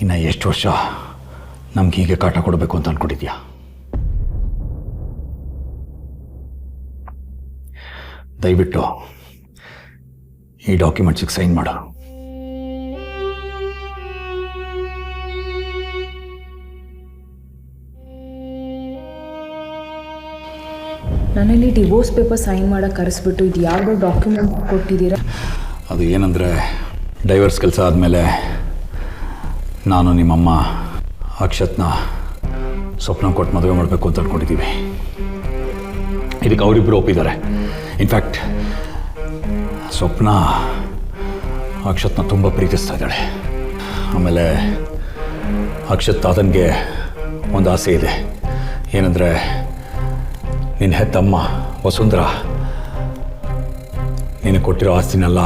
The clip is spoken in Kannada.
ಇನ್ನು ಎಷ್ಟು ವರ್ಷ ನಮ್ಗೆ ಹೀಗೆ ಕಾಟ ಕೊಡಬೇಕು ಅಂತ ಅಂದ್ಕೊಂಡಿದ್ಯಾ? ದಯವಿಟ್ಟು ಈ ಡಾಕ್ಯುಮೆಂಟ್ಸಿಗೆ ಸೈನ್ ಮಾಡು. ನನ್ನಲ್ಲಿ ಡಿವೋರ್ಸ್ ಪೇಪರ್ ಸೈನ್ ಮಾಡೋಕ್ಕೆ ಕರೆಸ್ಬಿಟ್ಟು ಇದು ಯಾವುದೋ ಡಾಕ್ಯುಮೆಂಟ್ ಕೊಟ್ಟಿದ್ದೀರಾ? ಅದು ಏನಂದರೆ, ಡೈವರ್ಸ್ ಕೆಲಸ ಆದಮೇಲೆ ನಾನು ನಿಮ್ಮಮ್ಮ ಅಕ್ಷತ್ನ ಸ್ವಪ್ನ ಕೊಟ್ಟು ಮದುವೆ ಮಾಡಬೇಕು ಅಂತ ಅಂದ್ಕೊಂಡಿದ್ದೀವಿ. ಇದಕ್ಕೆ ಅವರಿಬ್ಬರು ಒಪ್ಪಿದ್ದಾರೆ. ಇನ್ಫ್ಯಾಕ್ಟ್ ಸ್ವಪ್ನ ಅಕ್ಷತ್ನ ತುಂಬ ಪ್ರೀತಿಸ್ತಾ ಇದ್ದಾಳೆ. ಆಮೇಲೆ ಅಕ್ಷತ್ ತಾತನಿಗೆ ಒಂದು ಆಸೆ ಇದೆ. ಏನಂದರೆ, ನಿನ್ನ ಹೆತ್ತಮ್ಮ ವಸುಂಧರಾ ನಿನಗೆ ಕೊಟ್ಟಿರೋ ಆಸ್ತಿನೆಲ್ಲ